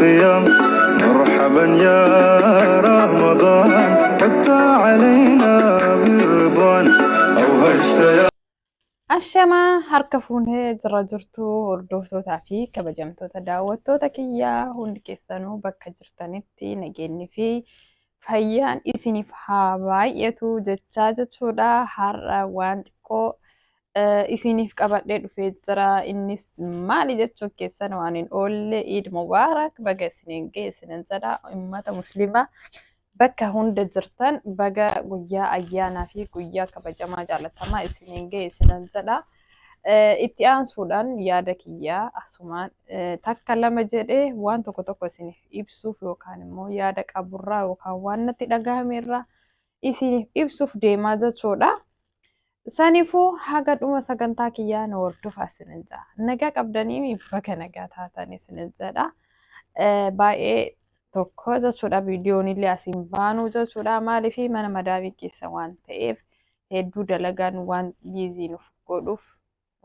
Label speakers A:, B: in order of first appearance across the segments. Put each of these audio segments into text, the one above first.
A: الصيام مرحبا يا رمضان حتى علينا برضوان أوهجت يا
B: Ashamaa harka fuunee jirra jirtu hordoftootaa fi kabajamtoota daawwattoota kiyyaa hundi keessanuu bakka jirtanitti nageenyi fi fayyaan isiniif haa baay'atu jechaa jechuudha. Har'a waan xiqqoo isiniif qabadhee dhufee jira. Innis maali jechuu keessan waan hin oolle Iid Mubaarak baga isiniin ga'e isinin jedha. Uummata Muslimaa bakka hunda jirtan baga guyyaa ayyaanaa fi guyyaa kabajamaa jaalatamaa isiniin ga'e isinin jedha. Itti aansuudhaan yaada kiyyaa asumaan takka lama jedhee waan tokko isiniif ibsuuf yookaan immoo yaada qaburraa yookaan waan natti dhagahamerraa isiniif ibsuuf deemaa jechuudha. Saniifuu haga dhuma sagantaa kiyyaa na hordofaa isinin jedha. Nagaa qabdanii baga nagaa taatan isinin jedha. Baay'ee tokko jechuudha viidiyoon illee asiin baanuu jechuudha. Maaliif mana madaamii keessa waan ta'eef hedduu dalagaan waan biizii nuuf godhuuf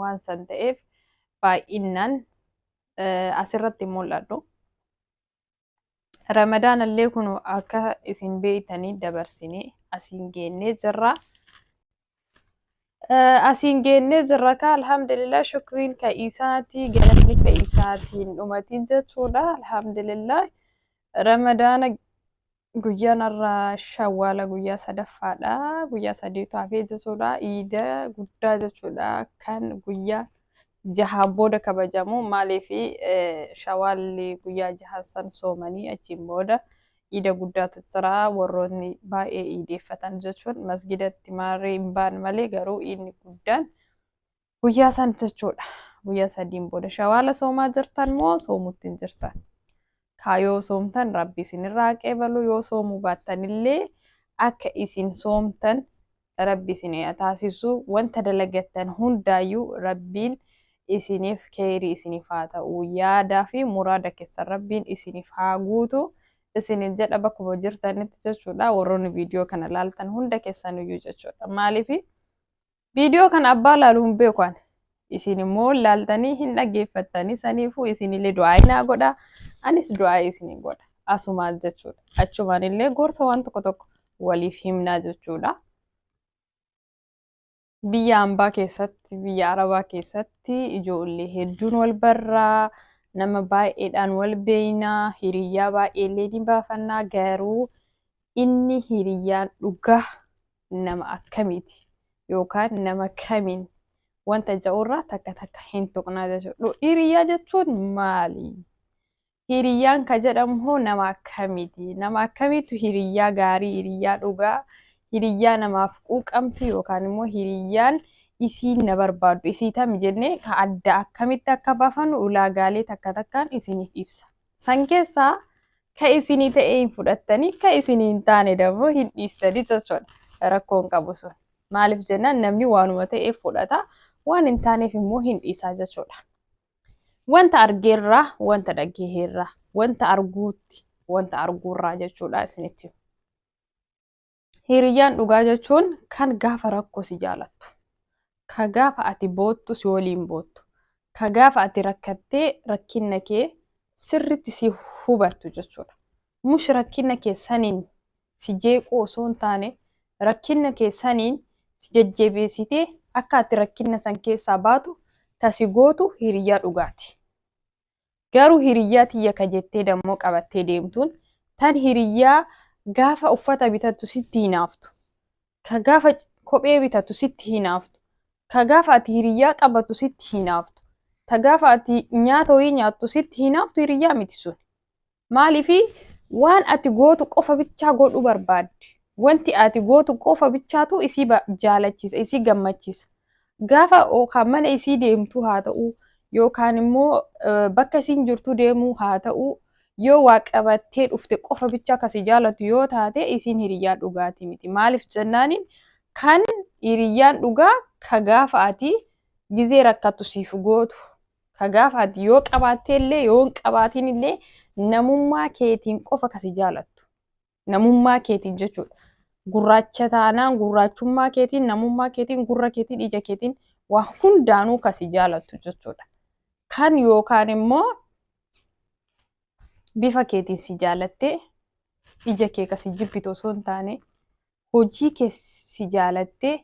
B: waan san ta'eef baay'inaan asirratti mul'adhu. Ramadaan illee kun akka isin beektanii dabarsinee asiin geennee jirra. Asiin geennee jirra ka alhamdulillah shukriin ka'iisaatii galanni ka'iisaatiin dhumatiin jechuudha. Alhamdulillah Ramadaana guyyaan irraa shawwaala guyyaa sadaffaadha. Guyyaa sadeetu hafee jechuudha. Iida guddaa jechuudha kan guyyaa jahaan booda kabajamu. Maaliif shawwaalli guyyaa jahaan san soomanii achiin booda iida guddaatu jira. Warroonni baay'ee iideeffatan jechuun masgidatti maarree hin baan malee garuu inni guddaan guyyaa san jechuudha. Guyyaa sadiin booda shawwaala soomaa jirtan moo soomutti hin jirtan? Yoo soomtan rabbi isinirraa qeebalu yoo soomuu baattan illee akka isin soomtan rabbi isin taasisu wanta dalagattan hundaayyuu rabbiin isiniif kheyrii isiniif haa ta'u yaadaa fi muraada keessan rabbiin isiniif haa guutu isinin jedha bakkuma jirtanitti jechuudha. Warroonni viidiyoo kana laaltan hunda keessaniyyuu jechuudha. Maaliif viidiyoo kana abbaa laaluu hin beekan isin immoo laaltanii hin dhaggeeffattanii saniifuu isinillee du'aa naa godha. Anis du'aa isinin godha. Asumaan jechuudha. Achumaan illee gorsa waan tokko waliif himnaa jechuudha. Biyya hambaa keessatti, biyya Arabaa keessatti ijoollee hedduun wal barraa, nama baay'eedhaan wal beeynaa, hiriyyaa baay'eellee ni baafannaa. Garuu inni hiriyyaan dhugaa nama akkamiiti yookaan nama kamiin wanta ja'urraa takka hin tuqnaa jechuudha. Hiriyyaa jechuun maali? Hiriyyaan ka jedhamu hoo nama akkamiiti? Nama akkamiitu hiriyyaa gaarii, hiriyyaa dhugaa, hiriyyaa namaaf quuqamtu yookaan immoo hiriyyaan isiin na barbaaddu isii tam jennee ka adda akkamitti akka baafannu ulaagaalee takkaan isiniif ibsa. San keessaa ka isinii ta'ee hin fudhattanii ka isinii hin taane dammoo hin dhiistanii jechuudha. Rakkoon qabu sun. Maaliif jennaan namni waanuma ta'eef fudhata waan hin taaneef immoo hin dhiisaa jechuudha. Wanta argeerraa, wanta dhaggeerraa, wanta arguutti, wanta arguurraa jechuudha isinitti. Hiriyyaan dhugaa jechuun kan gaafa rakkoo si jaalattu, ka gaafa ati boottu si waliin boottu, ka gaafa ati rakkattee rakkina kee sirritti si hubattu jechuudha. Mush rakkina kee saniin si jeequu osoo hin taane rakkina kee saniin si jajjabeessitee akka ati rakkina san keessaa baatu tasi gootu hiriyyaa dhugaati. Garuu hiriyyaa tiyya ka jettee dammoo qabattee deemtuun tan hiriyyaa gaafa uffata bitattu sitti hinaaftu, ka gaafa kophee bitattu sitti hinaaftu, ka gaafa ati hiriyyaa qabattu sitti hinaaftu, ta gaafa ati nyaata wayii nyaattu sitti hinaaftu hiriyyaa miti sun. Maaliifi waan ati gootu qofa bichaa godhuu barbaaddi. Wanti ati gootu qofa bichaatu isii jaalachiisa, isii gammachiisa. Gaafa yookaan mana isii deemtu haa ta'u yookaan immoo bakka isiin jirtu deemuu haa ta'u yoo waa qabattee dhufte qofa bicha akkasii jaalatu yoo taate isiin hiriyyaa dhugaatii miti. Maaliif jennaaniin kan hiriyyaan dhugaa ka gaafa ati gizee rakkattu siif gootu, ka gaafa ati yoo qabaattee illee yoo hin qabaatiin illee namummaa keetiin qofa kasi jaalattu. Namummaa keetiin jechuudha. Gurraacha taanaan gurraachummaa keetiin, namummaa keetiin, gurra keetiin, ija keetiin waa hundaanuu kasi jaalattu jechuudha. Kan yookaan immoo bifa keetiin si jaalattee ija kee kasi jibbitu osoo hin taane hojii kee si jaalattee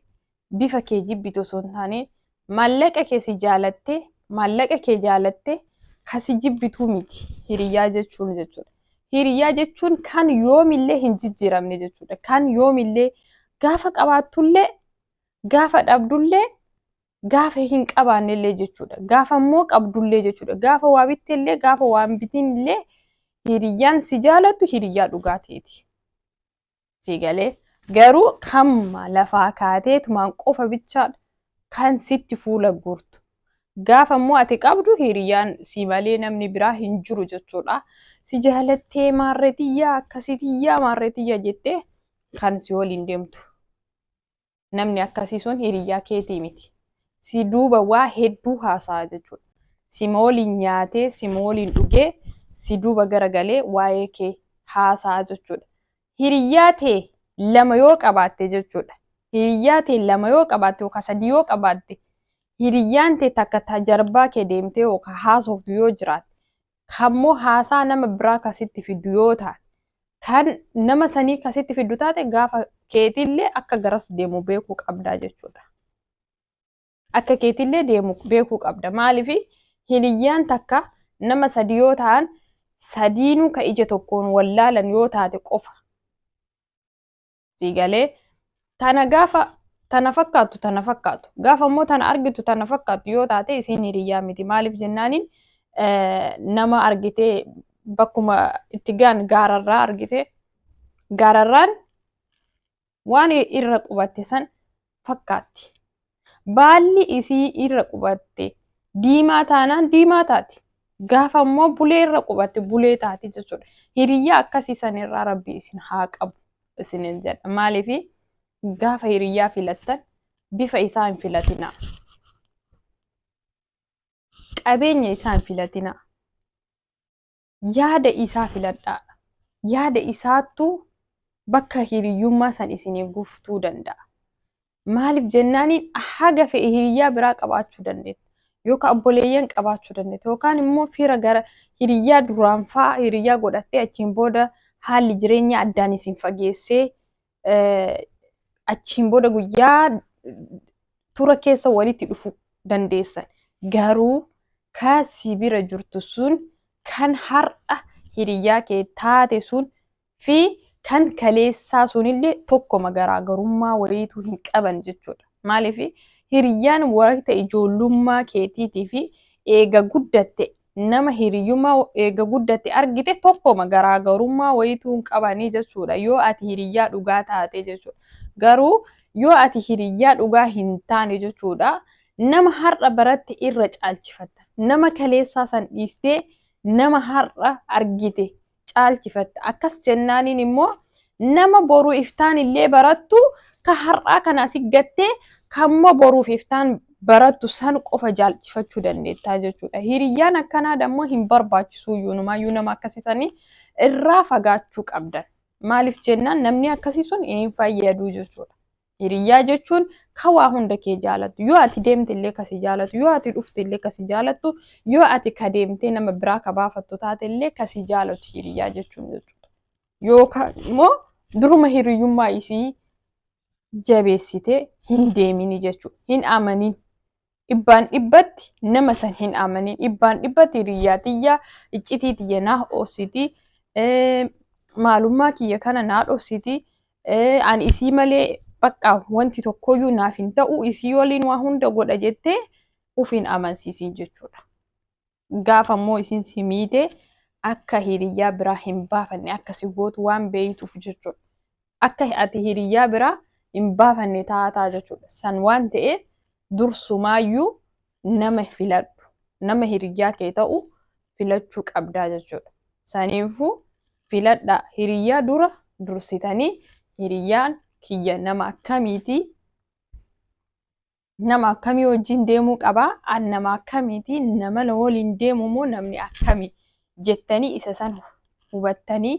B: bifa kee jibbitu osoo hin taane maallaqa kee si jaalattee maallaqa kee jaalattee kasi jibbituu miti hiriyyaa jechuun jechuudha. Hiriyyaa jechuun kan yoomillee hin jijjiiramne jechuudha. Kan yoomillee gaafa qabaattullee gaafa dhabdullee gaafa hin qabaannellee jechuudha. Gaafa immoo qabdullee jechuudha. Gaafa waa bitteellee gaafa waa hin bitinillee hiriyyaan si jaalattu hiriyyaa dhugaa ta'eeti. Si galee garuu kamma lafaa kaateetumaan qofa bichaadha kan sitti fuula guurtu. Gaafa immoo ati qabdu hiriyyaan si malee namni biraa hin jiru jechuudha. Si jaalattee maarreetiyyaa akkasitiyyaa maarreetiyyaa jettee kan si waliin deemtu. Namni akkasii sun hiriyyaa keetii miti. Si duuba waa hedduu haasa'a jechuudha. Si waliin nyaatee, si waliin dhugee, si duuba garagalee waa'ee kee haasa'a jechuudha. Hiriyyaa tee lama yoo qabaatte jechuudha. Hiriyyaa tee lama yoo qabaatte yookaan sadii yoo qabaatte hiriyyaan tee takka tajarbaa kee deemtee yookaan haasoftu yoo jiraatte kammoo haasaa nama biraa kasitti fiddu yoo taate kan nama sanii kasitti fiddu taate gaafa keetillee akka garas deemu beekuu qabdaa jechuudha. Akka keetillee deemu beekuu qabda. Maaliif hiriyyaan takka nama sadii yoo ta'an sadiinuu ka ija tokkoon wallaalan yoo taate qofa. Si galee tana gaafa tana fakkaatu gaafa immoo tana argitu tana fakkaatu yoo taate isiin hiriyyaa miti. Maaliif jennaaniin nama argitee bakkuma itti gaan gaararraa argitee gaararraan waan irra qubatte san fakkaatti. Baalli isii irra qubatte diimaa taanaan diimaa taati. Gaafa immoo bulee irra qubatte bulee taati jechuudha. Hiriyyaa akkasii sanirraa Rabbi isin haa qabu isinin jedha. Maaliif gaafa hiriyyaa filattan bifa isaa hin filatinaa. Qabeenya isaa hin filatinaa. Yaada isaa filadhaa. Yaada isaattu bakka hiriyyummaa san isinii guftuu danda'a. Maaliif jennaaniin haga fe'e hiriyyaa biraa qabaachuu dandeetta. Yookaan obboleeyyan qabaachuu dandeetta. Yookaan immoo fira gara hiriyyaa duraan fa'aa hiriyyaa godhattee achiin booda haalli jireenya addaan isin fageessee achiin booda guyyaa tura keessa walitti dhufu dandeessan. Garuu kan si bira jirtu sun kan har'a hiriyyaa kee taate sun fi kan kaleessaa sunillee tokkoma garaagarummaa wayiitu hin qaban jechuudha. Maaliif hiriyyaan waqtii ijoollummaa keetiitii fi eega guddatte nama hiriyyummaa eega guddatte argite tokkoma garaagarummaa wayiitu hin qabanii jechuudha. Yoo ati hiriyyaa dhugaa taate jechuudha. Garuu yoo ati hiriyyaa dhugaa hin taane jechuudha nama har'a baratte irra caalchifatta. Nama kaleessaa san dhiistee nama har'a argite caalchifatta. Akkas jennaaniin immoo nama boruu iftaan illee barattu ka har'aa kana asii gattee kammoo boruuf iftaan barattu san qofa caalchifachuu dandeettaa jechuudha. Hiriyyaan akkanaa dammoo hin barbaachisu iyyuu nama akkasisanii irraa fagaachuu qabdan. Maaliif jennaan namni akkasii sun hin fayyadu jechuudha. Hiriyyaa jechuun kan waa hunda kee jaalatu. Yoo ati deemte illee kasi jaalatu, yoo ati dhufte illee kasi jaalatu, yoo ati ka deemtee nama biraa ka baafattu taate illee kasi jaalatu hiriyyaa jechuun jechuudha. Yookaan immoo duruma hiriyyummaa isii jabeessitee hin deemini jechuudha. Hin amanin. Dhibbaan dhibbatti nama san hin amanin. Dhibbaan dhibbatti hiriyyaa tiyyaa iccitii tiyya naa oositii maalummaa kiyya kana naa dhoositii ani isii malee bakka wanti tokkoyyuu naaf hin ta'u isii waliin waa hunda godha jettee ufiin amansiisin jechuudha. Gaafa immoo isin si miite akka hiriyyaa biraa hin baafanne akkasi gootu waan beeytuuf jechuudha. Akka ati hiriyyaa biraa hin baafanne taataa jechuudha. San waan ta'eef dursumaayyuu nama filadhu. Nama hiriyyaa kee ta'u filachuu qabdaa jechuudha. Saniifuu filadhaa hiriyyaa dura dursitanii hiriyyaan kiyya nama akkamiiti? Nama akkamii wajjin deemuu qabaa? An nama akkamiiti? Nama waliin deemu moo namni akkamii? Jettanii isa san hubattanii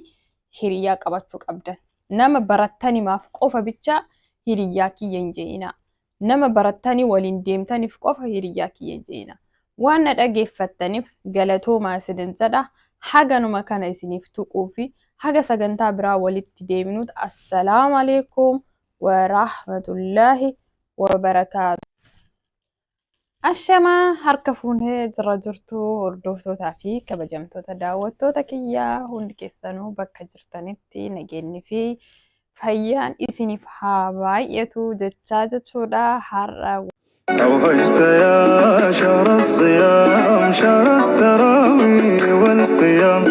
B: hiriyyaa qabachuu qabdan. Nama barattanimaaf qofa bicha hiriyyaa kiyya hin je'inaa. Nama barattanii waliin deemtaniif qofa hiriyyaa kiyya hin je'inaa. Waan na dhageeffattaniif galatoomaa isinin jedha. haganuma kana isiniif tuquu fi haga sagantaa biraa walitti deebinuut assalaamu alaikum wa rahmatullahi wa barakaatu. Ashamaa harka fuunee jira jirtu hordoftootaa fi kabajamtoota daawwattoota kiyyaa hundi keessanuu bakka jirtanitti nageenyi fi fayyaan isiniif haa baay'atu jechaa jechuudha har'a.
A: أوهجت يا شهر الصيام شهر التراويح والقيام